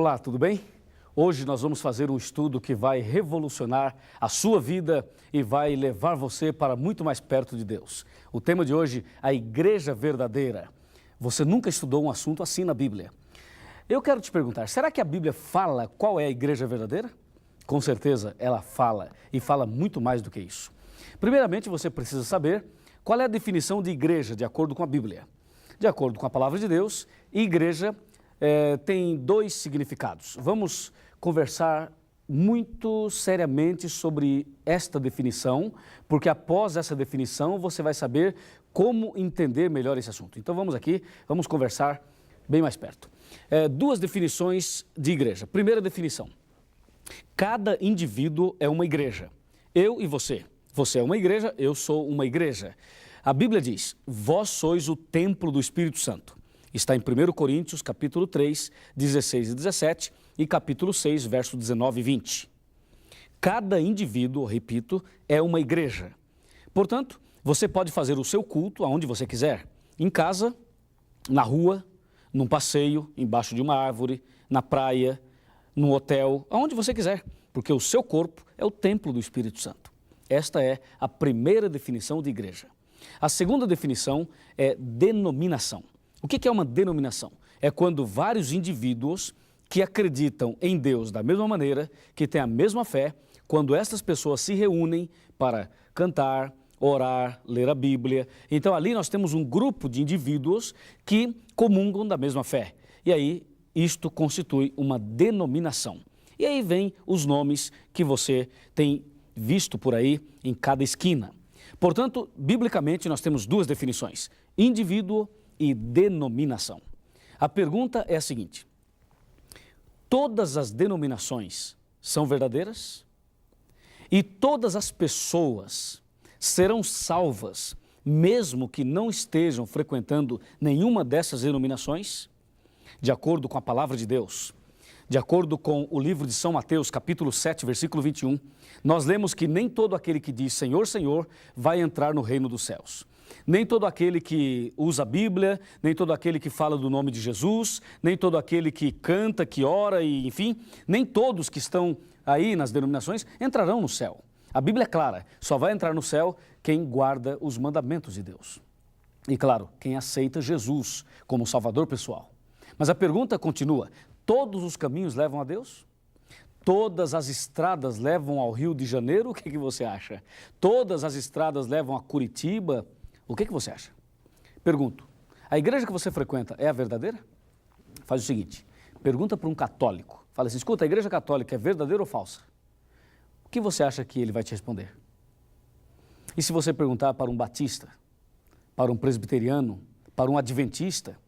Olá, tudo bem? Hoje nós vamos fazer um estudo que vai revolucionar a sua vida e vai levar você para muito mais perto de Deus. O tema de hoje, a Igreja Verdadeira. Você nunca estudou um assunto assim na Bíblia. Eu quero te perguntar, será que a Bíblia fala qual é a Igreja Verdadeira? Com certeza ela fala, e fala muito mais do que isso. Primeiramente, você precisa saber qual é a definição de igreja de acordo com a Bíblia. De acordo com a Palavra de Deus, igreja tem dois significados. Vamos conversar muito seriamente sobre esta definição, porque após essa definição você vai saber como entender melhor esse assunto. Então vamos conversar bem mais perto. Duas definições de igreja. Primeira definição, cada indivíduo é uma igreja. Eu e você. Você é uma igreja, eu sou uma igreja. A Bíblia diz, vós sois o templo do Espírito Santo. Está em 1 Coríntios, capítulo 3, 16 e 17 e capítulo 6, verso 19 e 20. Cada indivíduo, repito, é uma igreja. Portanto, você pode fazer o seu culto aonde você quiser. Em casa, na rua, num passeio, embaixo de uma árvore, na praia, num hotel, aonde você quiser. Porque o seu corpo é o templo do Espírito Santo. Esta é a primeira definição de igreja. A segunda definição é denominação. O que é uma denominação? É quando vários indivíduos que acreditam em Deus da mesma maneira, que têm a mesma fé, quando estas pessoas se reúnem para cantar, orar, ler a Bíblia. Então ali nós temos um grupo de indivíduos que comungam da mesma fé. E aí isto constitui uma denominação. E aí vem os nomes que você tem visto por aí em cada esquina. Portanto, biblicamente nós temos duas definições, indivíduo e denominação. A pergunta é a seguinte, todas as denominações são verdadeiras? E todas as pessoas serão salvas, mesmo que não estejam frequentando nenhuma dessas denominações? De acordo com a palavra de Deus, de acordo com o livro de São Mateus, capítulo 7, versículo 21, nós lemos que nem todo aquele que diz Senhor, Senhor, vai entrar no reino dos céus. Nem todo aquele que usa a Bíblia, nem todo aquele que fala do nome de Jesus, nem todo aquele que canta, que ora e enfim, nem todos que estão aí nas denominações entrarão no céu. A Bíblia é clara, só vai entrar no céu quem guarda os mandamentos de Deus. E claro, quem aceita Jesus como Salvador pessoal. Mas a pergunta continua, todos os caminhos levam a Deus? Todas as estradas levam ao Rio de Janeiro? O que você acha? Todas as estradas levam a Curitiba? O que você acha? Pergunto, a igreja que você frequenta é a verdadeira? Faz o seguinte, pergunta para um católico. Fala assim, escuta, a igreja católica é verdadeira ou falsa? O que você acha que ele vai te responder? E se você perguntar para um batista, para um presbiteriano, para um adventista,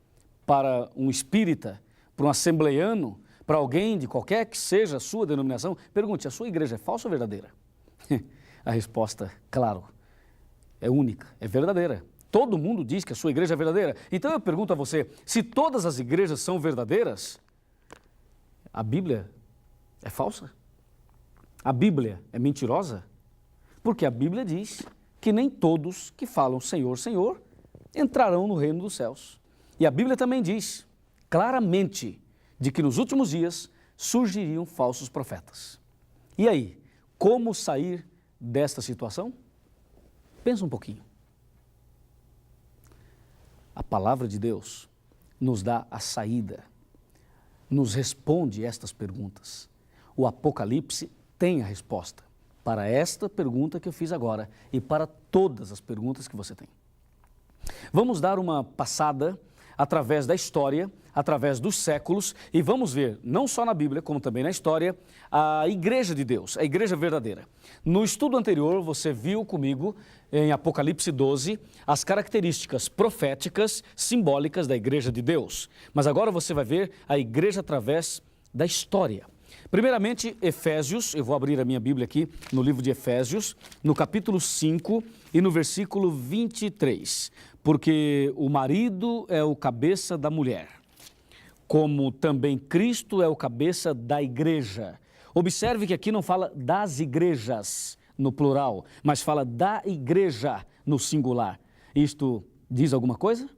para um espírita, para um assembleiano, para alguém de qualquer que seja a sua denominação, pergunte, a sua igreja é falsa ou verdadeira? A resposta, claro, é única, é verdadeira. Todo mundo diz que a sua igreja é verdadeira. Então eu pergunto a você, se todas as igrejas são verdadeiras, a Bíblia é falsa? A Bíblia é mentirosa? Porque a Bíblia diz que nem todos que falam Senhor, Senhor, entrarão no reino dos céus. E a Bíblia também diz claramente de que nos últimos dias surgiriam falsos profetas. E aí, como sair desta situação? Pensa um pouquinho. A palavra de Deus nos dá a saída, nos responde estas perguntas. O Apocalipse tem a resposta para esta pergunta que eu fiz agora e para todas as perguntas que você tem. Vamos dar uma passada através da história, através dos séculos, e vamos ver, não só na Bíblia, como também na história, a Igreja de Deus, a Igreja verdadeira. No estudo anterior, você viu comigo, em Apocalipse 12, as características proféticas, simbólicas da Igreja de Deus. Mas agora você vai ver a Igreja através da história. Primeiramente, Efésios, eu vou abrir a minha Bíblia aqui, no livro de Efésios, no capítulo 5 e no versículo 23. Porque o marido é o cabeça da mulher, como também Cristo é o cabeça da igreja. Observe que aqui não fala das igrejas no plural, mas fala da igreja no singular. Isto diz alguma coisa?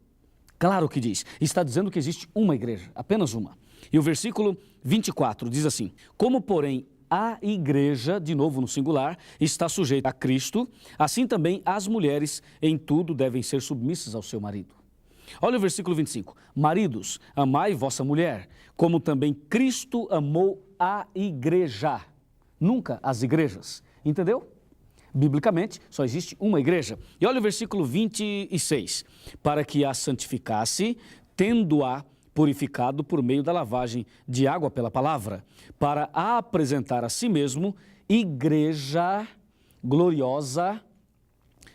Claro que diz. Está dizendo que existe uma igreja, apenas uma. E o versículo 24 diz assim: como, porém, a igreja, de novo no singular, está sujeita a Cristo, assim também as mulheres em tudo devem ser submissas ao seu marido. Olha o versículo 25. Maridos, amai vossa mulher, como também Cristo amou a igreja. Nunca as igrejas. Entendeu? Biblicamente, só existe uma igreja. E olha o versículo 26. Para que a santificasse, tendo-a purificado por meio da lavagem de água pela palavra, para a apresentar a si mesmo igreja gloriosa,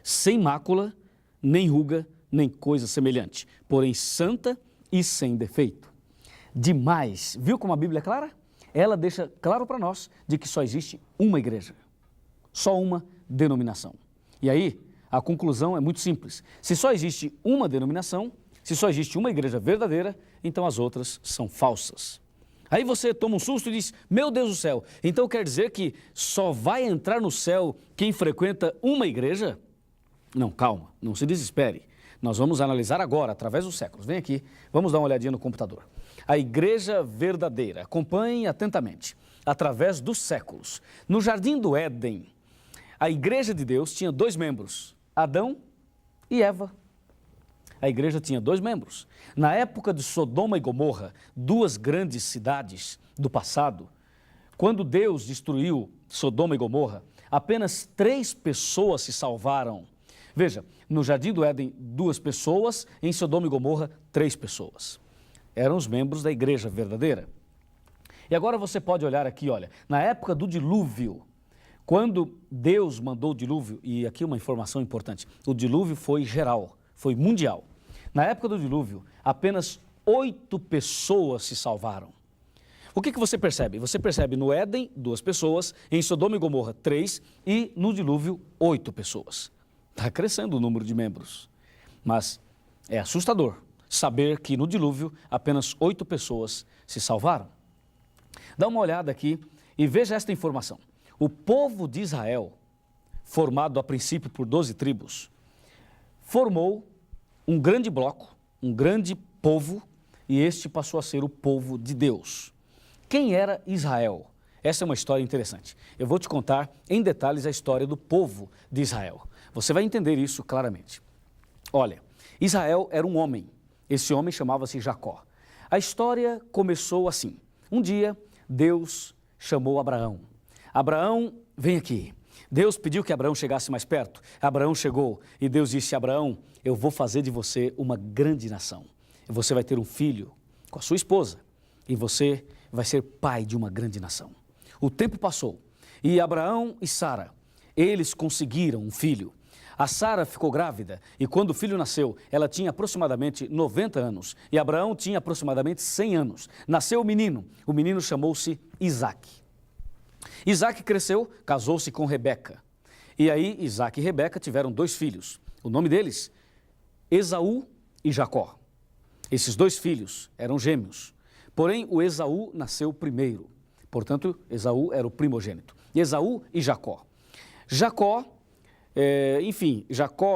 sem mácula, nem ruga, nem coisa semelhante, porém santa e sem defeito. Demais. Viu como a Bíblia é clara? Ela deixa claro para nós de que só existe uma igreja, só uma denominação. E aí, a conclusão é muito simples. Se só existe uma denominação, se só existe uma igreja verdadeira, então as outras são falsas. Aí você toma um susto e diz: meu Deus do céu, então quer dizer que só vai entrar no céu quem frequenta uma igreja? Não, calma, não se desespere. Nós vamos analisar agora, através dos séculos. Vem aqui, vamos dar uma olhadinha no computador. A igreja verdadeira, acompanhe atentamente, através dos séculos. No Jardim do Éden, a igreja de Deus tinha dois membros, Adão e Eva. A igreja tinha dois membros. Na época de Sodoma e Gomorra, duas grandes cidades do passado, quando Deus destruiu Sodoma e Gomorra, apenas 3 pessoas se salvaram. Veja, no Jardim do Éden, 2 pessoas, em Sodoma e Gomorra, 3 pessoas. Eram os membros da igreja verdadeira. E agora você pode olhar aqui, olha, na época do dilúvio, quando Deus mandou o dilúvio, e aqui uma informação importante, o dilúvio foi geral, foi mundial. Na época do dilúvio, apenas 8 pessoas se salvaram. O que você percebe? Você percebe no Éden, 2 pessoas, em Sodoma e Gomorra, 3, e no dilúvio, 8 pessoas. Está crescendo o número de membros, mas é assustador saber que no dilúvio apenas 8 pessoas se salvaram. Dá uma olhada aqui e veja esta informação. O povo de Israel, formado a princípio por 12 tribos, formou um grande bloco, um grande povo, e este passou a ser o povo de Deus. Quem era Israel? Essa é uma história interessante. Eu vou te contar em detalhes a história do povo de Israel. Você vai entender isso claramente. Olha, Israel era um homem. Esse homem chamava-se Jacó. A história começou assim. Um dia, Deus chamou Abraão. Abraão, vem aqui. Deus pediu que Abraão chegasse mais perto. Abraão chegou e Deus disse: Abraão, eu vou fazer de você uma grande nação. Você vai ter um filho com a sua esposa e você vai ser pai de uma grande nação. O tempo passou e Abraão e Sara, eles conseguiram um filho. A Sara ficou grávida e quando o filho nasceu, ela tinha aproximadamente 90 anos e Abraão tinha aproximadamente 100 anos. Nasceu o menino chamou-se Isaque. Isaque cresceu, casou-se com Rebeca. E aí Isaque e Rebeca tiveram 2 filhos. O nome deles, Esaú e Jacó. Esses 2 filhos eram gêmeos. Porém, o Esaú nasceu primeiro. Portanto, Esaú era o primogênito. Esaú e Jacó. Jacó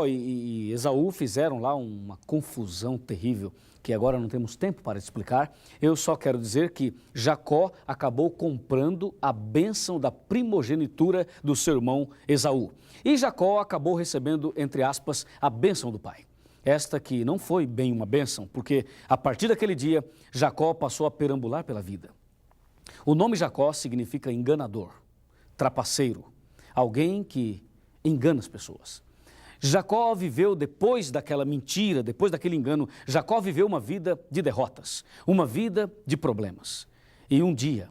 e Esaú fizeram lá uma confusão terrível, que agora não temos tempo para explicar. Eu só quero dizer que Jacó acabou comprando a bênção da primogenitura do seu irmão Esaú. E Jacó acabou recebendo, entre aspas, a bênção do pai. Esta que não foi bem uma bênção, porque a partir daquele dia, Jacó passou a perambular pela vida. O nome Jacó significa enganador, trapaceiro, alguém que engana as pessoas. Jacó viveu depois daquela mentira, depois daquele engano, Jacó viveu uma vida de derrotas, uma vida de problemas. E um dia,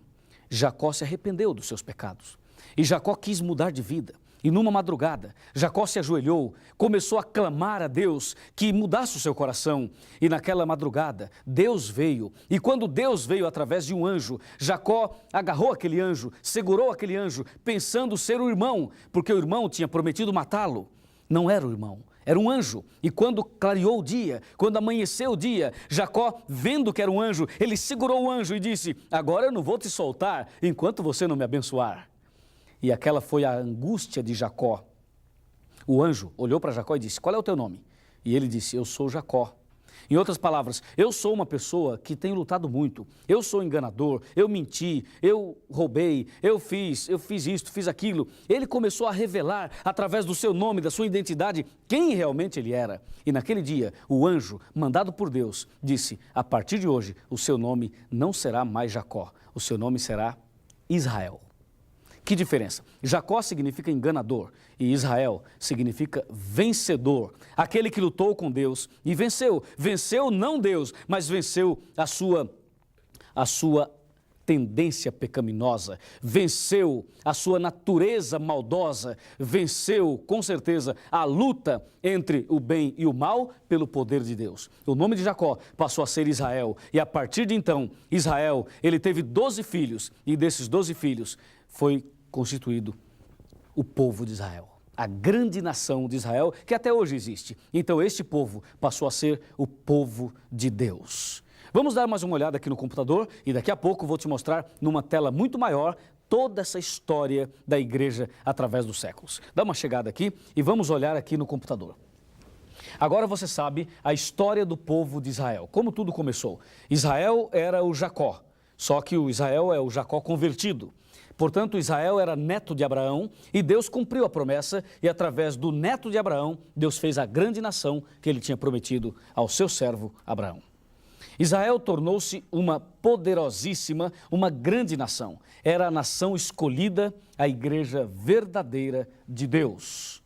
Jacó se arrependeu dos seus pecados. E Jacó quis mudar de vida. E numa madrugada, Jacó se ajoelhou, começou a clamar a Deus que mudasse o seu coração. E naquela madrugada, Deus veio. E quando Deus veio através de um anjo, Jacó agarrou aquele anjo, segurou aquele anjo, pensando ser o irmão, porque o irmão tinha prometido matá-lo. Não era o irmão, era um anjo. E quando clareou o dia, quando amanheceu o dia, Jacó, vendo que era um anjo, ele segurou o anjo e disse: agora eu não vou te soltar enquanto você não me abençoar. E aquela foi a angústia de Jacó. O anjo olhou para Jacó e disse: qual é o teu nome? E ele disse: eu sou Jacó. Em outras palavras, eu sou uma pessoa que tem lutado muito, eu sou enganador, eu menti, eu roubei, eu fiz isto, fiz aquilo. Ele começou a revelar, através do seu nome, da sua identidade, quem realmente ele era. E naquele dia, o anjo, mandado por Deus, disse: a partir de hoje, o seu nome não será mais Jacó, o seu nome será Israel. Que diferença? Jacó significa enganador e Israel significa vencedor. Aquele que lutou com Deus e venceu. Venceu não Deus, mas venceu a sua tendência pecaminosa. Venceu a sua natureza maldosa. Venceu, com certeza, a luta entre o bem e o mal pelo poder de Deus. O nome de Jacó passou a ser Israel. E a partir de então, Israel, ele teve 12 filhos. E desses 12 filhos foi constituído o povo de Israel, a grande nação de Israel, que até hoje existe. Então este povo passou a ser o povo de Deus. Vamos dar mais uma olhada aqui no computador e daqui a pouco vou te mostrar numa tela muito maior toda essa história da igreja através dos séculos. Dá uma chegada aqui e vamos olhar aqui no computador. Agora você sabe a história do povo de Israel, como tudo começou. Israel era o Jacó, só que o Israel é o Jacó convertido. Portanto, Israel era neto de Abraão e Deus cumpriu a promessa e através do neto de Abraão, Deus fez a grande nação que ele tinha prometido ao seu servo Abraão. Israel tornou-se uma poderosíssima, uma grande nação. Era a nação escolhida, a igreja verdadeira de Deus.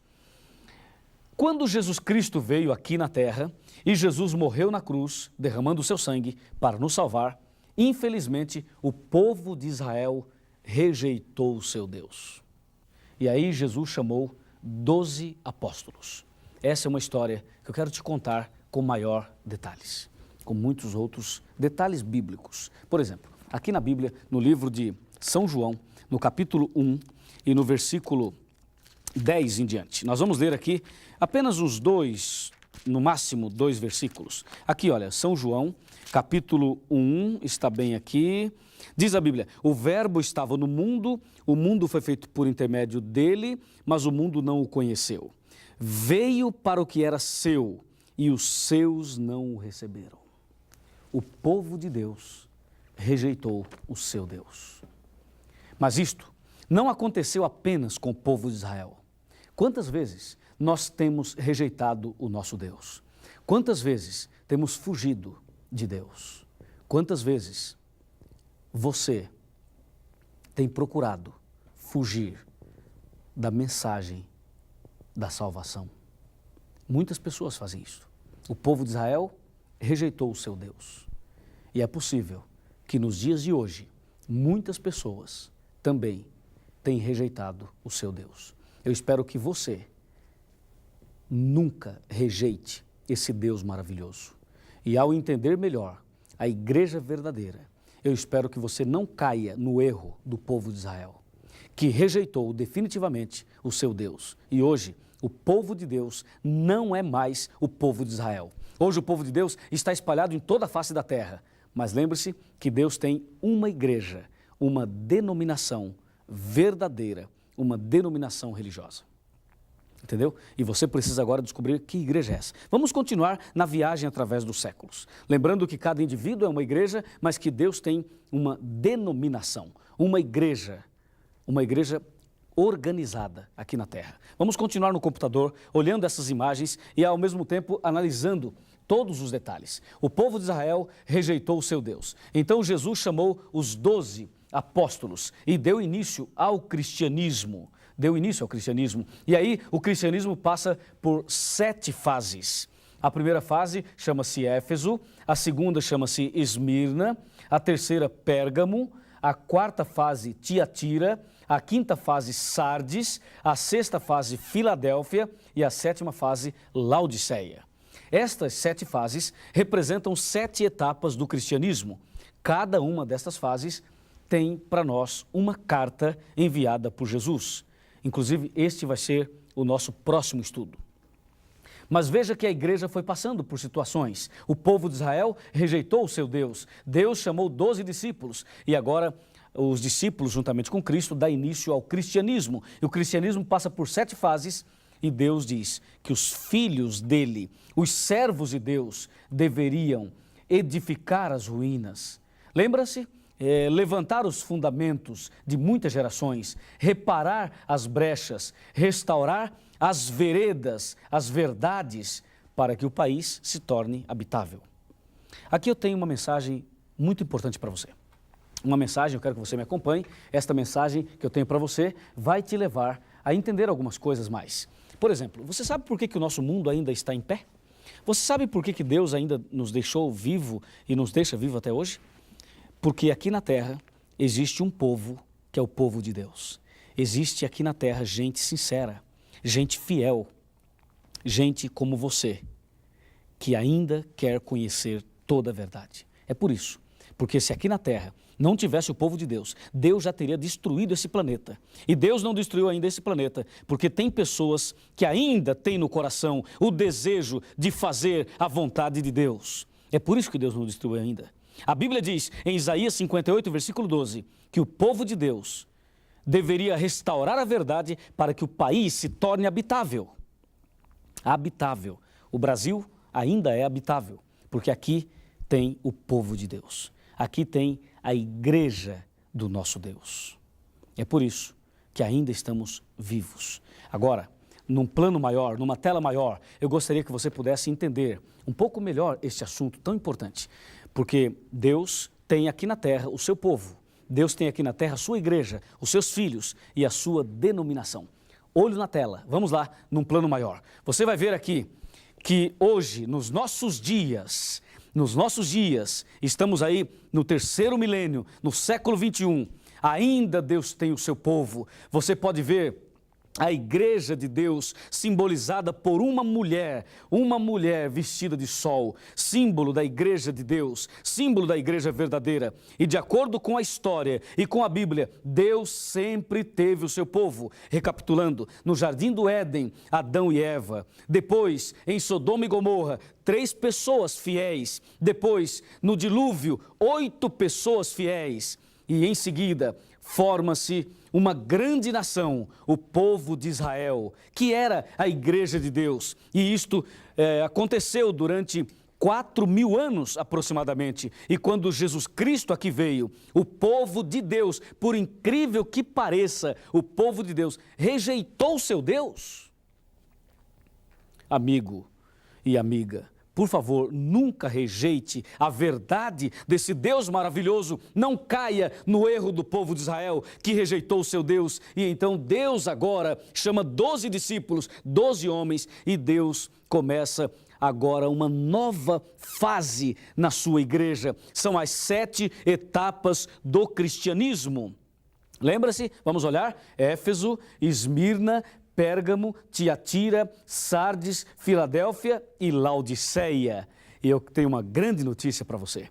Quando Jesus Cristo veio aqui na terra e Jesus morreu na cruz, derramando o seu sangue para nos salvar, infelizmente o povo de Israel rejeitou o seu Deus. E aí Jesus chamou 12 apóstolos. Essa é uma história que eu quero te contar com maior detalhes, com muitos outros detalhes bíblicos. Por exemplo, aqui na Bíblia, no livro de São João, no capítulo 1 e no versículo 10 em diante. Nós vamos ler aqui apenas uns dois, no máximo 2 versículos. Aqui, olha, São João, capítulo 1, está bem aqui. Diz a Bíblia: o verbo estava no mundo, o mundo foi feito por intermédio dele, mas o mundo não o conheceu. Veio para o que era seu e os seus não o receberam. O povo de Deus rejeitou o seu Deus. Mas isto não aconteceu apenas com o povo de Israel. Quantas vezes nós temos rejeitado o nosso Deus? Quantas vezes temos fugido de Deus? Quantas vezes você tem procurado fugir da mensagem da salvação? Muitas pessoas fazem isso. O povo de Israel rejeitou o seu Deus. E é possível que nos dias de hoje, muitas pessoas também têm rejeitado o seu Deus. Eu espero que você nunca rejeite esse Deus maravilhoso. E ao entender melhor a igreja verdadeira, eu espero que você não caia no erro do povo de Israel, que rejeitou definitivamente o seu Deus. E hoje, o povo de Deus não é mais o povo de Israel. Hoje o povo de Deus está espalhado em toda a face da terra. Mas lembre-se que Deus tem uma igreja, uma denominação verdadeira, uma denominação religiosa. Entendeu? E você precisa agora descobrir que igreja é essa. Vamos continuar na viagem através dos séculos. Lembrando que cada indivíduo é uma igreja, mas que Deus tem uma denominação, uma igreja organizada aqui na terra. Vamos continuar no computador, olhando essas imagens e ao mesmo tempo analisando todos os detalhes. O povo de Israel rejeitou o seu Deus. Então Jesus chamou os 12 apóstolos e deu início ao cristianismo. E aí o cristianismo passa por 7 fases. A primeira fase chama-se Éfeso, a segunda chama-se Esmirna, a terceira Pérgamo, a quarta fase Tiatira, a quinta fase Sardes, a sexta fase Filadélfia e a sétima fase Laodiceia. Estas 7 fases representam 7 etapas do cristianismo. Cada uma destas fases tem para nós uma carta enviada por Jesus. Inclusive, este vai ser o nosso próximo estudo. Mas veja que a igreja foi passando por situações. O povo de Israel rejeitou o seu Deus. Deus chamou 12 discípulos e agora os discípulos, juntamente com Cristo, dá início ao cristianismo. E o cristianismo passa por 7 fases e Deus diz que os filhos dele, os servos de Deus, deveriam edificar as ruínas. Lembra-se? Levantar os fundamentos de muitas gerações, reparar as brechas, restaurar as veredas, as verdades, para que o país se torne habitável. Aqui eu tenho uma mensagem muito importante para você. Uma mensagem, eu quero que você me acompanhe. Esta mensagem que eu tenho para você vai te levar a entender algumas coisas mais. Por exemplo, você sabe por que o nosso mundo ainda está em pé? Você sabe por que Deus ainda nos deixou vivo e nos deixa vivo até hoje? Porque aqui na terra existe um povo que é o povo de Deus. Existe aqui na terra gente sincera, gente fiel, gente como você, que ainda quer conhecer toda a verdade. É por isso, porque se aqui na terra não tivesse o povo de Deus, Deus já teria destruído esse planeta. E Deus não destruiu ainda esse planeta, porque tem pessoas que ainda têm no coração o desejo de fazer a vontade de Deus. É por isso que Deus não destruiu ainda. A Bíblia diz, em Isaías 58, versículo 12, que o povo de Deus deveria restaurar a verdade para que o país se torne habitável. Habitável. O Brasil ainda é habitável, porque aqui tem o povo de Deus. Aqui tem a igreja do nosso Deus. É por isso que ainda estamos vivos. Agora, num plano maior, numa tela maior, eu gostaria que você pudesse entender um pouco melhor este assunto tão importante, porque Deus tem aqui na terra o seu povo, Deus tem aqui na terra a sua igreja, os seus filhos e a sua denominação. Olho na tela, vamos lá, num plano maior. Você vai ver aqui que hoje, nos nossos dias, estamos aí no terceiro milênio, no século 21, ainda Deus tem o seu povo. Você pode ver a igreja de Deus simbolizada por uma mulher vestida de sol, símbolo da igreja de Deus, símbolo da igreja verdadeira. E de acordo com a história e com a Bíblia, Deus sempre teve o seu povo. Recapitulando, no Jardim do Éden, Adão e Eva. Depois, em Sodoma e Gomorra, 3 pessoas fiéis. Depois, no dilúvio, 8 pessoas fiéis. E em seguida, forma-se uma grande nação, o povo de Israel, que era a igreja de Deus. E isto aconteceu durante 4.000 anos aproximadamente. E quando Jesus Cristo aqui veio, o povo de Deus, por incrível que pareça, o povo de Deus rejeitou seu Deus. Amigo e amiga, por favor, nunca rejeite a verdade desse Deus maravilhoso. Não caia no erro do povo de Israel, que rejeitou o seu Deus. E então Deus agora chama 12 discípulos, 12 homens, e Deus começa agora uma nova fase na sua igreja. São as 7 etapas do cristianismo. Lembra-se? Vamos olhar? Éfeso, Esmirna, Pérgamo, Tiatira, Sardes, Filadélfia e Laodiceia. E eu tenho uma grande notícia para você.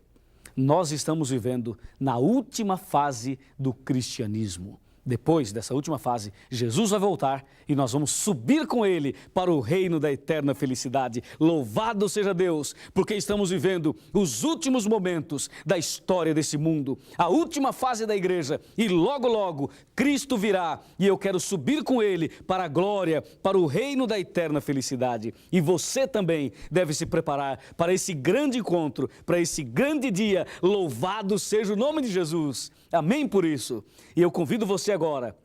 Nós estamos vivendo na última fase do cristianismo. Depois dessa última fase, Jesus vai voltar e nós vamos subir com Ele para o reino da eterna felicidade. Louvado seja Deus, porque estamos vivendo os últimos momentos da história desse mundo, a última fase da igreja, e logo, logo, Cristo virá e eu quero subir com Ele para a glória, para o reino da eterna felicidade. E você também deve se preparar para esse grande encontro, para esse grande dia. Louvado seja o nome de Jesus. Amém por isso. E eu convido você agora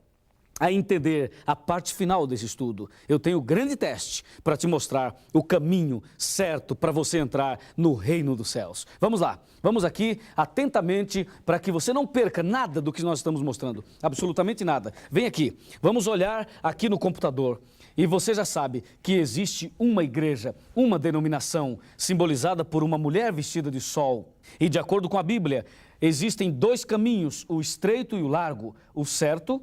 a entender a parte final desse estudo. Eu tenho um grande teste para te mostrar o caminho certo para você entrar no reino dos céus. Vamos lá, vamos aqui atentamente para que você não perca nada do que nós estamos mostrando, absolutamente nada. Vem aqui, vamos olhar aqui no computador. E você já sabe que existe uma igreja, uma denominação simbolizada por uma mulher vestida de sol. E de acordo com a Bíblia, existem 2 caminhos, o estreito e o largo, o certo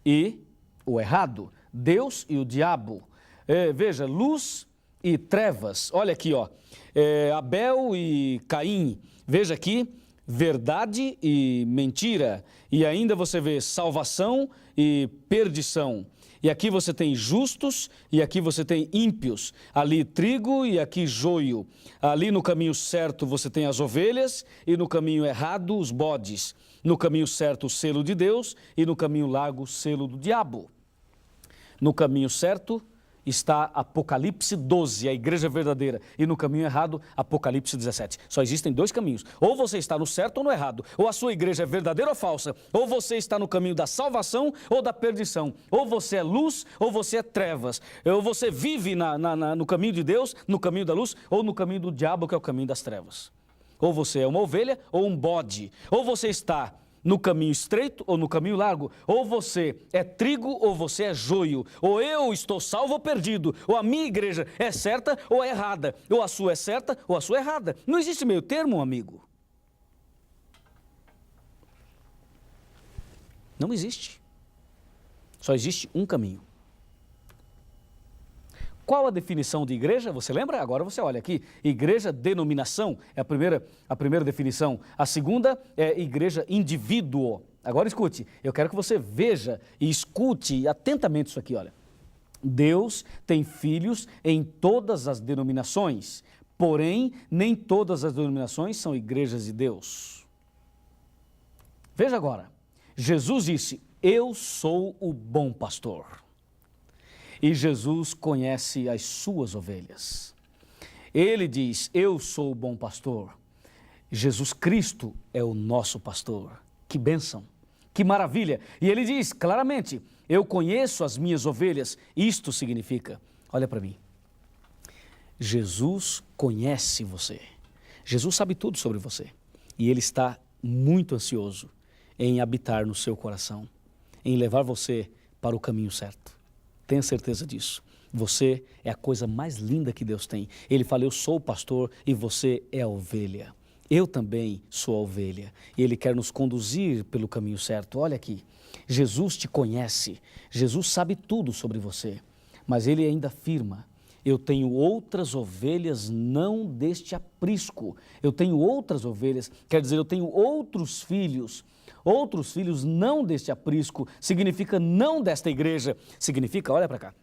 e o errado, Deus e o diabo. Veja, luz e trevas, olha aqui, ó, Abel e Caim, veja aqui, verdade e mentira, e ainda você vê salvação e perdição. E aqui você tem justos e aqui você tem ímpios. Ali trigo e aqui joio. Ali no caminho certo você tem as ovelhas e no caminho errado os bodes. No caminho certo o selo de Deus e no caminho largo o selo do diabo. No caminho certo está Apocalipse 12, a igreja verdadeira, e no caminho errado, Apocalipse 17. Só existem dois caminhos. Ou você está no certo ou no errado. Ou a sua igreja é verdadeira ou falsa. Ou você está no caminho da salvação ou da perdição. Ou você é luz ou você é trevas. Ou você vive no caminho de Deus, no caminho da luz, ou no caminho do diabo, que é o caminho das trevas. Ou você é uma ovelha ou um bode. Ou você está no caminho estreito ou no caminho largo. Ou você é trigo ou você é joio. Ou eu estou salvo ou perdido. Ou a minha igreja é certa ou é errada. Ou a sua é certa ou a sua é errada. Não existe meio termo, amigo. Não existe. Só existe um caminho. Qual a definição de igreja? Você lembra? Agora você olha aqui. Igreja, denominação, é a primeira definição. A segunda é igreja, indivíduo. Agora escute, eu quero que você veja e escute atentamente isso aqui, olha. Deus tem filhos em todas as denominações, porém, nem todas as denominações são igrejas de Deus. Veja agora, Jesus disse, eu sou o bom pastor. E Jesus conhece as suas ovelhas. Ele diz, eu sou o bom pastor. Jesus Cristo é o nosso pastor. Que bênção, que maravilha. E ele diz claramente, eu conheço as minhas ovelhas. Isto significa, olha para mim, Jesus conhece você. Jesus sabe tudo sobre você. E ele está muito ansioso em habitar no seu coração, em levar você para o caminho certo. Tenha certeza disso. Você é a coisa mais linda que Deus tem. Ele fala, eu sou o pastor e você é a ovelha. Eu também sou a ovelha. E Ele quer nos conduzir pelo caminho certo. Olha aqui, Jesus te conhece. Jesus sabe tudo sobre você. Mas Ele ainda afirma, eu tenho outras ovelhas não deste aprisco. Eu tenho outras ovelhas, quer dizer, eu tenho outros filhos. Outros filhos não deste aprisco, significa não desta igreja. Significa, olha para cá,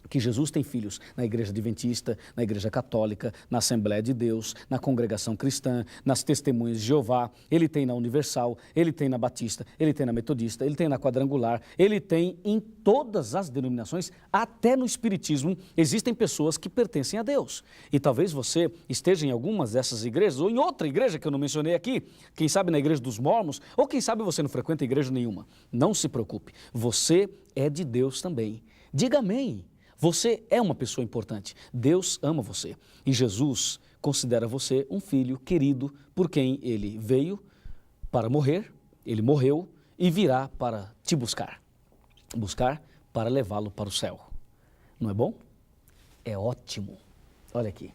que Jesus tem filhos na igreja adventista, na igreja católica, na Assembleia de Deus, na congregação cristã, nas testemunhas de Jeová, ele tem na Universal, ele tem na Batista, ele tem na Metodista, ele tem na Quadrangular, ele tem em todas as denominações, até no Espiritismo, existem pessoas que pertencem a Deus. E talvez você esteja em algumas dessas igrejas, ou em outra igreja que eu não mencionei aqui, quem sabe na igreja dos Mormons, ou quem sabe você não frequenta igreja nenhuma. Não se preocupe, você é de Deus também. Diga amém. Você é uma pessoa importante. Deus ama você. E Jesus considera você um filho querido por quem Ele veio para morrer, Ele morreu e virá para te buscar. Buscar para levá-lo para o céu. Não é bom? É ótimo. Olha aqui.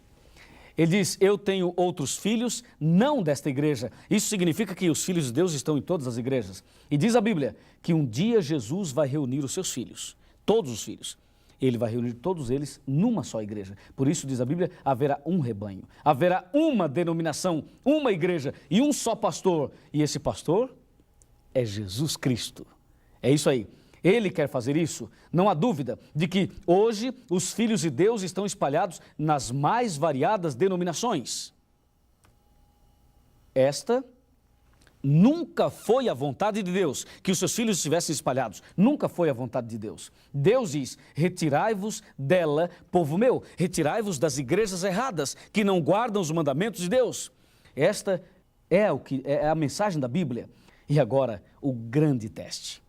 Ele diz, eu tenho outros filhos, não desta igreja. Isso significa que os filhos de Deus estão em todas as igrejas. E diz a Bíblia que um dia Jesus vai reunir os seus filhos, todos os filhos. Ele vai reunir todos eles numa só igreja. Por isso, diz a Bíblia, haverá um rebanho, haverá uma denominação, uma igreja e um só pastor. E esse pastor é Jesus Cristo. É isso aí. Ele quer fazer isso. Não há dúvida de que hoje os filhos de Deus estão espalhados nas mais variadas denominações. Esta nunca foi a vontade de Deus que os seus filhos estivessem espalhados. Nunca foi a vontade de Deus. Deus diz, retirai-vos dela, povo meu. Retirai-vos das igrejas erradas, que não guardam os mandamentos de Deus. Esta é a mensagem da Bíblia. E agora, o grande teste.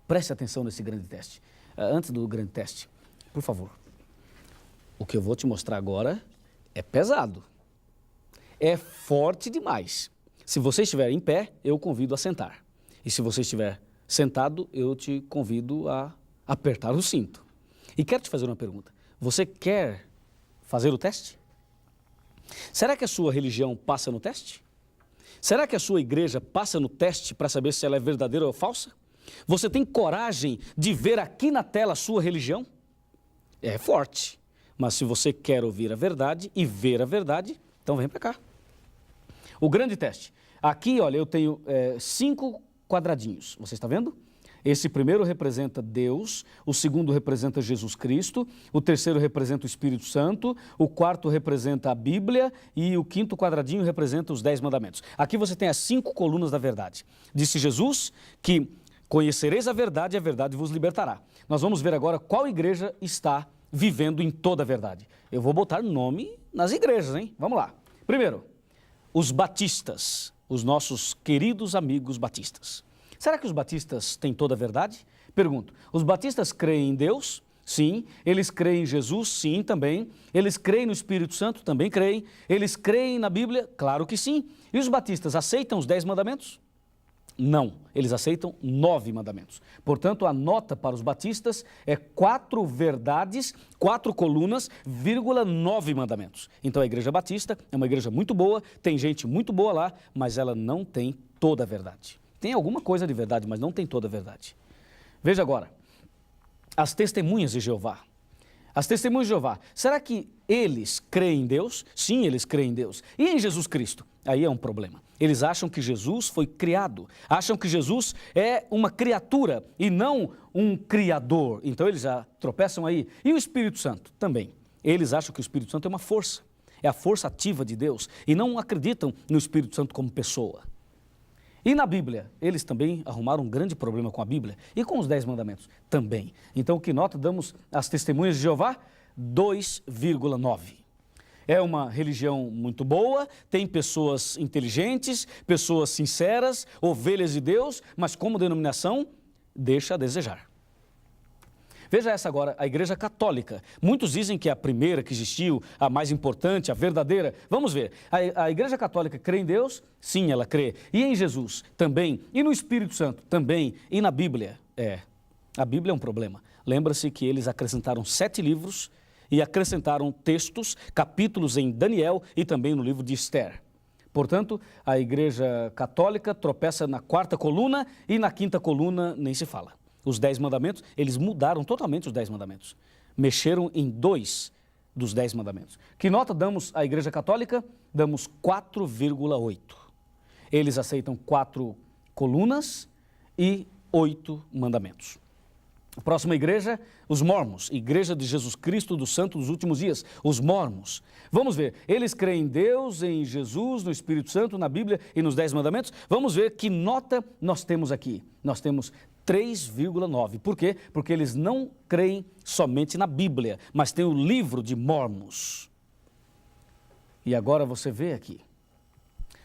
Preste atenção nesse grande teste. Antes do grande teste, por favor. O que eu vou te mostrar agora é pesado. É forte demais. Se você estiver em pé, eu o convido a sentar. E se você estiver sentado, eu te convido a apertar o cinto. E quero te fazer uma pergunta. Você quer fazer o teste? Será que a sua religião passa no teste? Será que a sua igreja passa no teste para saber se ela é verdadeira ou falsa? Você tem coragem de ver aqui na tela a sua religião? É forte. Mas se você quer ouvir a verdade e ver a verdade, então vem para cá. O grande teste. Aqui, olha, eu tenho 5 quadradinhos. Você está vendo? Esse primeiro representa Deus, o segundo representa Jesus Cristo, o terceiro representa o Espírito Santo, o quarto representa a Bíblia e o quinto quadradinho representa os 10 mandamentos. Aqui você tem as 5 colunas da verdade. Disse Jesus que conhecereis a verdade e a verdade vos libertará. Nós vamos ver agora qual igreja está vivendo em toda a verdade. Eu vou botar nome nas igrejas, hein? Vamos lá. Primeiro, os batistas, os nossos queridos amigos batistas. Será que os batistas têm toda a verdade? Pergunto, os batistas creem em Deus? Sim. Eles creem em Jesus? Sim, também. Eles creem no Espírito Santo? Também creem. Eles creem na Bíblia? Claro que sim. E os batistas aceitam os 10 mandamentos? Não, eles aceitam 9 mandamentos. Portanto, a nota para os batistas é 4 verdades, 4 colunas, 9 mandamentos. Então a igreja batista é uma igreja muito boa, tem gente muito boa lá, mas ela não tem toda a verdade. Tem alguma coisa de verdade, mas não tem toda a verdade. Veja agora, as testemunhas de Jeová. As testemunhas de Jeová, será que eles creem em Deus? Sim, eles creem em Deus. E em Jesus Cristo? Aí é um problema. Eles acham que Jesus foi criado, acham que Jesus é uma criatura e não um criador. Então eles já tropeçam aí. E o Espírito Santo também. Eles acham que o Espírito Santo é uma força, é a força ativa de Deus e não acreditam no Espírito Santo como pessoa. E na Bíblia, eles também arrumaram um grande problema com a Bíblia e com os 10 mandamentos também. Então, que nota damos às testemunhas de Jeová? 2,9. É uma religião muito boa, tem pessoas inteligentes, pessoas sinceras, ovelhas de Deus, mas como denominação, deixa a desejar. Veja essa agora, a Igreja Católica. Muitos dizem que é a primeira que existiu, a mais importante, a verdadeira. Vamos ver, a Igreja Católica crê em Deus? Sim, ela crê. E em Jesus? Também. E no Espírito Santo? Também. E na Bíblia? A Bíblia é um problema. Lembra-se que eles acrescentaram 7 livros e acrescentaram textos, capítulos em Daniel e também no livro de Esther. Portanto, a Igreja Católica tropeça na 4ª coluna e na 5ª coluna nem se fala. Os 10 mandamentos, eles mudaram totalmente os 10 mandamentos. Mexeram em 2 dos 10 mandamentos. Que nota damos à Igreja Católica? Damos 4,8. Eles aceitam 4 colunas e 8 mandamentos. A próxima igreja, os mormons, Igreja de Jesus Cristo dos Santos dos Últimos Dias, os mormons. Vamos ver, eles creem em Deus, em Jesus, no Espírito Santo, na Bíblia e nos 10 mandamentos. Vamos ver que nota nós temos aqui. Nós temos 3,9. Por quê? Porque eles não creem somente na Bíblia, mas tem o livro de Mormons. E agora você vê aqui.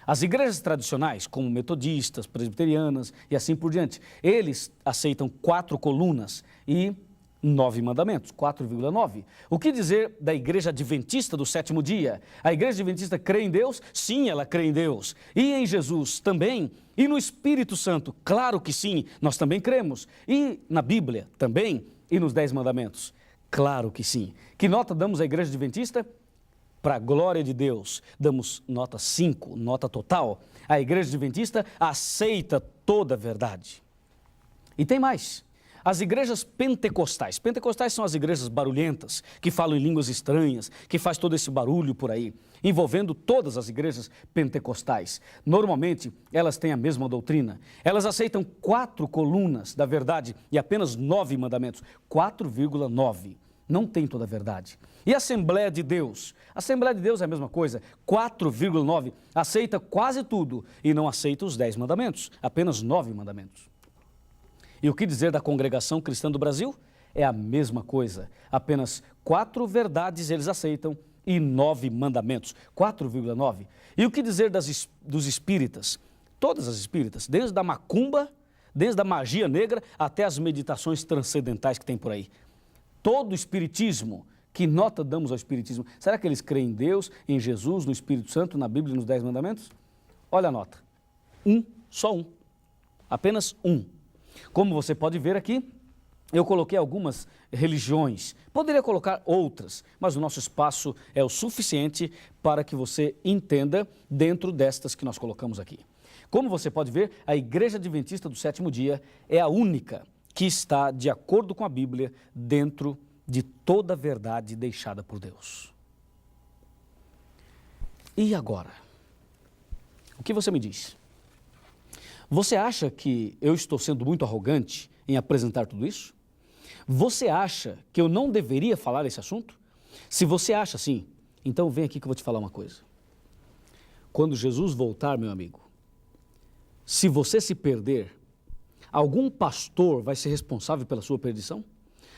As igrejas tradicionais, como metodistas, presbiterianas e assim por diante, eles aceitam 4 colunas e 9 mandamentos, 4,9. O que dizer da igreja adventista do 7º dia? A igreja adventista crê em Deus? Sim, ela crê em Deus. E em Jesus também? E no Espírito Santo? Claro que sim, nós também cremos. E na Bíblia também? E nos 10 mandamentos? Claro que sim. Que nota damos à igreja adventista? Para a glória de Deus, damos nota 5, nota total. A igreja adventista aceita toda a verdade. E tem mais. As igrejas pentecostais. Pentecostais são as igrejas barulhentas, que falam em línguas estranhas, que faz todo esse barulho por aí, envolvendo todas as igrejas pentecostais. Normalmente, elas têm a mesma doutrina. Elas aceitam 4 colunas da verdade e apenas 9 mandamentos. 4,9. Não tem toda a verdade. E a Assembleia de Deus? A Assembleia de Deus é a mesma coisa, 4,9, aceita quase tudo e não aceita os 10 mandamentos, apenas 9 mandamentos. E o que dizer da Congregação Cristã do Brasil? É a mesma coisa, apenas 4 verdades eles aceitam e 9 mandamentos, 4,9. E o que dizer dos espíritas? Todas as espíritas, desde a macumba, desde a magia negra até as meditações transcendentais que tem por aí. Todo o espiritismo, que nota damos ao espiritismo? Será que eles creem em Deus, em Jesus, no Espírito Santo, na Bíblia e nos 10 mandamentos? Olha a nota. Só um. Apenas um. Como você pode ver aqui, eu coloquei algumas religiões. Poderia colocar outras, mas o nosso espaço é o suficiente para que você entenda dentro destas que nós colocamos aqui. Como você pode ver, a Igreja Adventista do 7º dia é a única que está de acordo com a Bíblia dentro de toda a verdade deixada por Deus. E agora? O que você me diz? Você acha que eu estou sendo muito arrogante em apresentar tudo isso? Você acha que eu não deveria falar esse assunto? Se você acha assim, então vem aqui que eu vou te falar uma coisa. Quando Jesus voltar, meu amigo, se você se perder, algum pastor vai ser responsável pela sua perdição?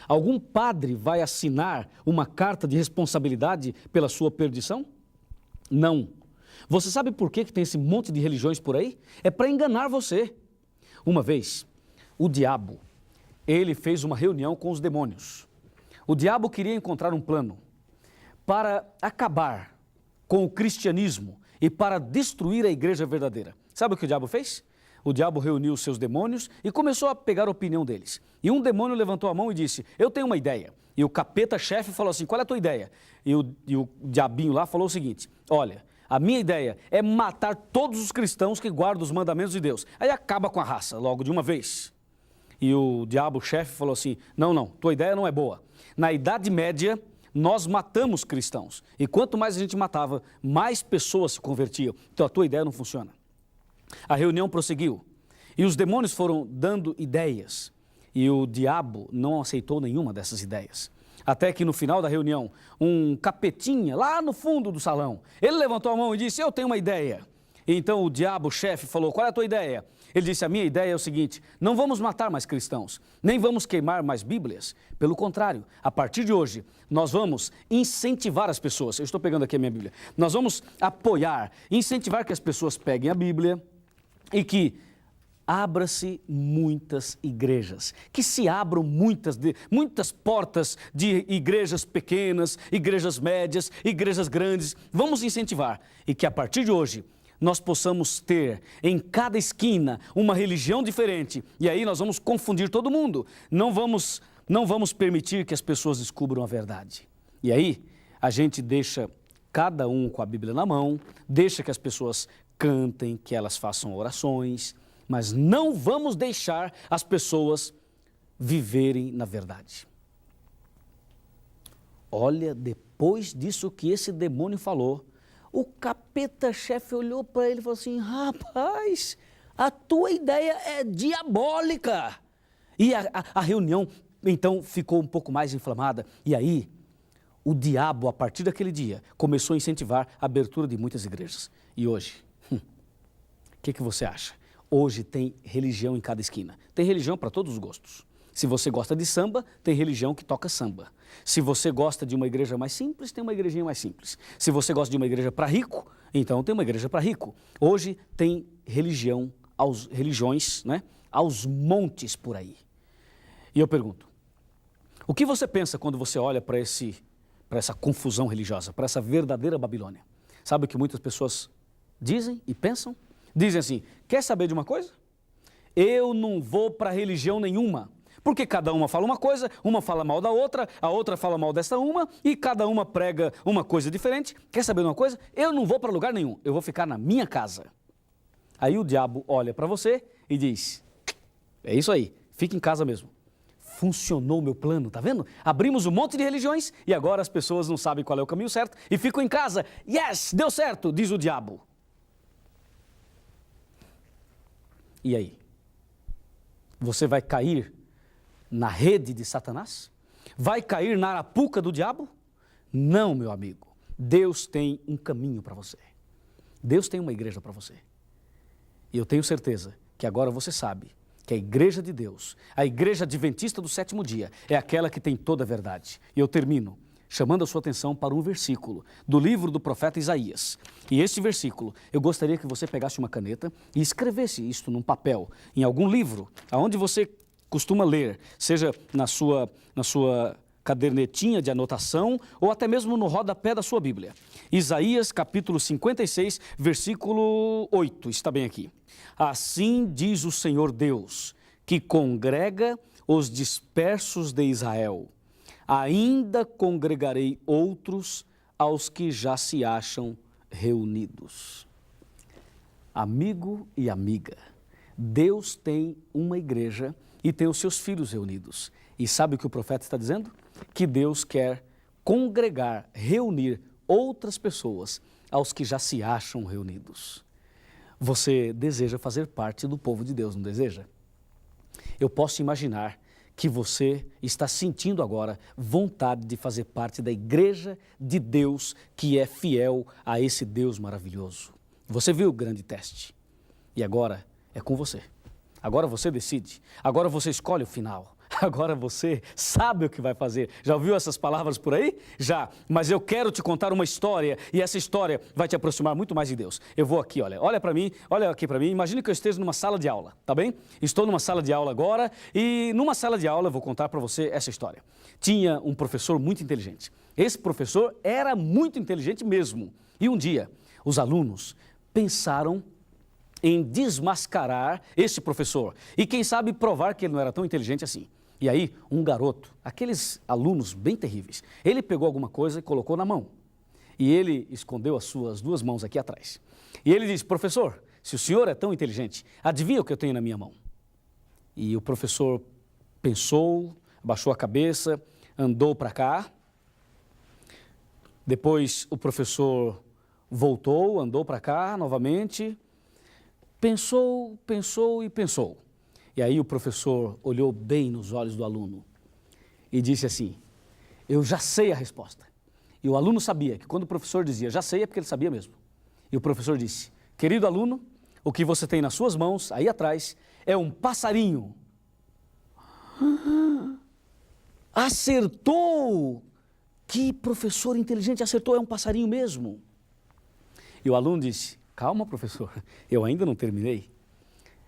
Algum padre vai assinar uma carta de responsabilidade pela sua perdição? Não. Você sabe por que tem esse monte de religiões por aí? É para enganar você. Uma vez, o diabo, ele fez uma reunião com os demônios. O diabo queria encontrar um plano para acabar com o cristianismo e para destruir a igreja verdadeira. Sabe o que o diabo fez? O diabo reuniu os seus demônios e começou a pegar a opinião deles. E um demônio levantou a mão e disse, eu tenho uma ideia. E o capeta-chefe falou assim, qual é a tua ideia? E o diabinho lá falou o seguinte, olha, a minha ideia é matar todos os cristãos que guardam os mandamentos de Deus. Aí acaba com a raça logo de uma vez. E o diabo-chefe falou assim, não, tua ideia não é boa. Na Idade Média, nós matamos cristãos. E quanto mais a gente matava, mais pessoas se convertiam. Então a tua ideia não funciona. A reunião prosseguiu e os demônios foram dando ideias e o diabo não aceitou nenhuma dessas ideias. Até que no final da reunião, um capetinha lá no fundo do salão, ele levantou a mão e disse, eu tenho uma ideia. E então o diabo-chefe falou, qual é a tua ideia? Ele disse, a minha ideia é o seguinte, não vamos matar mais cristãos, nem vamos queimar mais bíblias. Pelo contrário, a partir de hoje, nós vamos incentivar as pessoas. Eu estou pegando aqui a minha Bíblia. Nós vamos apoiar, incentivar que as pessoas peguem a Bíblia, e que abra-se muitas igrejas, que se abram muitas portas de igrejas pequenas, igrejas médias, igrejas grandes. Vamos incentivar e que a partir de hoje nós possamos ter em cada esquina uma religião diferente e aí nós vamos confundir todo mundo. Não vamos permitir que as pessoas descubram a verdade. E aí a gente deixa cada um com a Bíblia na mão, deixa que as pessoas cantem, que elas façam orações, mas não vamos deixar as pessoas viverem na verdade. Olha, depois disso que esse demônio falou, o capeta-chefe olhou para ele e falou assim, rapaz, a tua ideia é diabólica. E a reunião, então, ficou um pouco mais inflamada. E aí, o diabo, a partir daquele dia, começou a incentivar a abertura de muitas igrejas. E hoje, o que você acha? Hoje tem religião em cada esquina. Tem religião para todos os gostos. Se você gosta de samba, tem religião que toca samba. Se você gosta de uma igreja mais simples, tem uma igrejinha mais simples. Se você gosta de uma igreja para rico, então tem uma igreja para rico. Hoje tem religiões, né, aos montes por aí. E eu pergunto, o que você pensa quando você olha para essa confusão religiosa, para essa verdadeira Babilônia? Sabe o que muitas pessoas dizem e pensam? Dizem assim, quer saber de uma coisa? Eu não vou para religião nenhuma, porque cada uma fala uma coisa, uma fala mal da outra, a outra fala mal dessa uma, e cada uma prega uma coisa diferente. Quer saber de uma coisa? Eu não vou para lugar nenhum, eu vou ficar na minha casa. Aí o diabo olha para você e diz, é isso aí, fica em casa mesmo. Funcionou o meu plano, tá vendo? Abrimos um monte de religiões e agora as pessoas não sabem qual é o caminho certo e ficam em casa. Yes, deu certo, diz o diabo. E aí? Você vai cair na rede de Satanás? Vai cair na arapuca do diabo? Não, meu amigo. Deus tem um caminho para você. Deus tem uma igreja para você. E eu tenho certeza que agora você sabe que a igreja de Deus, a igreja adventista do sétimo dia, é aquela que tem toda a verdade. E eu termino chamando a sua atenção para um versículo do livro do profeta Isaías. E este versículo, eu gostaria que você pegasse uma caneta e escrevesse isto num papel, em algum livro, aonde você costuma ler, seja na sua cadernetinha de anotação ou até mesmo no rodapé da sua Bíblia. Isaías capítulo 56, versículo 8, está bem aqui. Assim diz o Senhor Deus, que congrega os dispersos de Israel. Ainda congregarei outros aos que já se acham reunidos. Amigo e amiga, Deus tem uma igreja e tem os seus filhos reunidos. E sabe o que o profeta está dizendo? Que Deus quer congregar, reunir outras pessoas aos que já se acham reunidos. Você deseja fazer parte do povo de Deus, não deseja? Eu posso imaginar que você está sentindo agora vontade de fazer parte da igreja de Deus que é fiel a esse Deus maravilhoso. Você viu o grande teste e agora é com você. Agora você decide, agora você escolhe o final. agora você sabe o que vai fazer. Já ouviu essas palavras por aí? Já, mas eu quero te contar uma história e essa história vai te aproximar muito mais de Deus. Eu vou aqui, olha para mim, olha aqui para mim, imagine que eu esteja numa sala de aula, tá bem? Estou numa sala de aula agora e numa sala de aula eu vou contar para você essa história. Tinha um professor muito inteligente. Esse professor era muito inteligente mesmo. E um dia, os alunos pensaram em desmascarar esse professor e, quem sabe, provar que ele não era tão inteligente assim. E aí, um garoto, aqueles alunos bem terríveis, ele pegou alguma coisa e colocou na mão. E ele escondeu as suas duas mãos aqui atrás. E ele disse: professor, se o senhor é tão inteligente, adivinha o que eu tenho na minha mão? E o professor pensou, abaixou a cabeça, andou para cá. Depois o professor voltou, andou para cá novamente. Pensou, pensou e pensou. E aí o professor olhou bem nos olhos do aluno e disse assim: eu já sei a resposta. E o aluno sabia que quando o professor dizia já sei é porque ele sabia mesmo. E o professor disse: querido aluno, o que você tem nas suas mãos, aí atrás, é um passarinho. Acertou! Que professor inteligente, acertou, é um passarinho mesmo. E o aluno disse: calma, professor, eu ainda não terminei.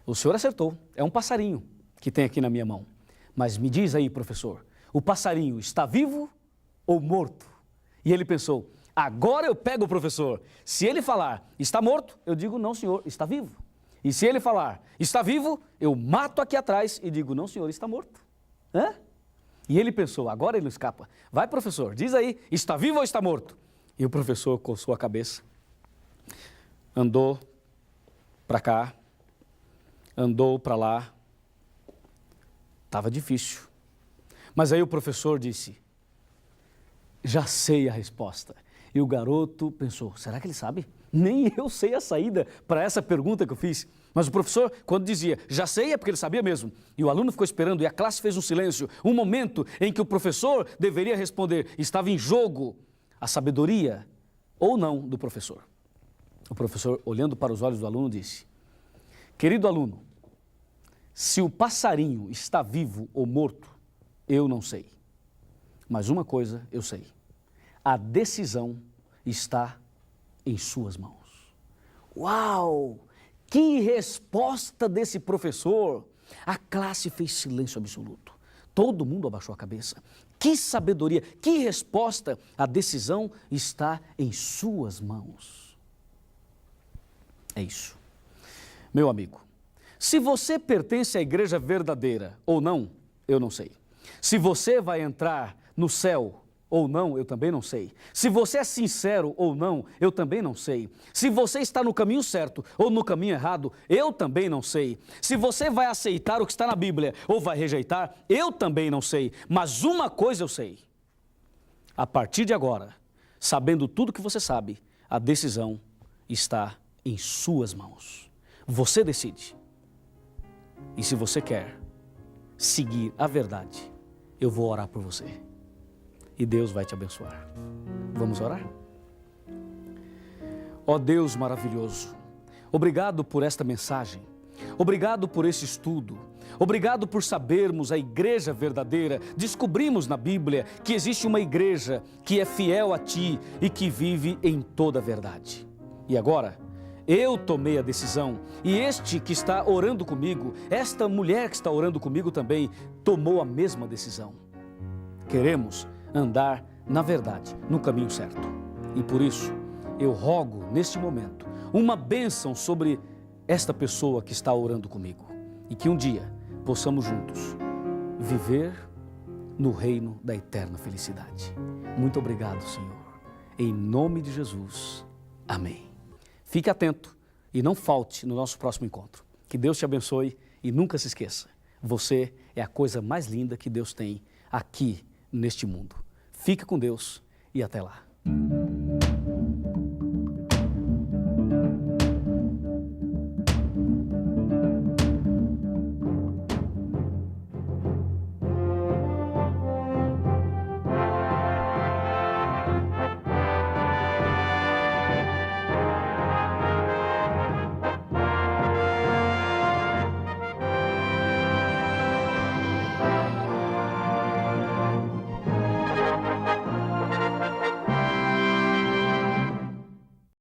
O senhor acertou, é um passarinho que tem aqui na minha mão. Mas me diz aí, professor, o passarinho está vivo ou morto? E ele pensou: agora eu pego o professor. Se ele falar está morto, eu digo não, senhor, está vivo. E se ele falar está vivo, eu mato aqui atrás e digo não, senhor, está morto. Hã? E ele pensou: agora ele não escapa. Vai, professor, diz aí, está vivo ou está morto? E o professor coçou a cabeça. Andou para cá, andou para lá. Estava difícil. Mas aí o professor disse: já sei a resposta. E o garoto pensou: será que ele sabe? Nem eu sei a saída para essa pergunta que eu fiz. Mas o professor, quando dizia já sei, é porque ele sabia mesmo. E o aluno ficou esperando e a classe fez um silêncio. Um momento em que o professor deveria responder. Estava em jogo a sabedoria ou não do professor. O professor, olhando para os olhos do aluno, disse: querido aluno, se o passarinho está vivo ou morto, eu não sei. Mas uma coisa eu sei: a decisão está em suas mãos. Uau! Que resposta desse professor! A classe fez silêncio absoluto. Todo mundo abaixou a cabeça. Que sabedoria, que resposta! A decisão está em suas mãos. É isso. Meu amigo, se você pertence à igreja verdadeira ou não, eu não sei. Se você vai entrar no céu ou não, eu também não sei. Se você é sincero ou não, eu também não sei. Se você está no caminho certo ou no caminho errado, eu também não sei. Se você vai aceitar o que está na Bíblia ou vai rejeitar, eu também não sei. Mas uma coisa eu sei: a partir de agora, sabendo tudo que você sabe, a decisão está em suas mãos. Você decide. E se você quer seguir a verdade, eu vou orar por você. E Deus vai te abençoar. Vamos orar? Ó Deus maravilhoso, obrigado por esta mensagem. Obrigado por esse estudo. Obrigado por sabermos a igreja verdadeira. Descobrimos na Bíblia que existe uma igreja que é fiel a Ti e que vive em toda a verdade. E agora, eu tomei a decisão e este que está orando comigo, esta mulher que está orando comigo também, tomou a mesma decisão. Queremos andar na verdade, no caminho certo. E por isso, eu rogo neste momento uma bênção sobre esta pessoa que está orando comigo. E que um dia possamos juntos viver no reino da eterna felicidade. Muito obrigado, Senhor. Em nome de Jesus. Amém. Fique atento e não falte no nosso próximo encontro. Que Deus te abençoe e nunca se esqueça: você é a coisa mais linda que Deus tem aqui neste mundo. Fique com Deus e até lá.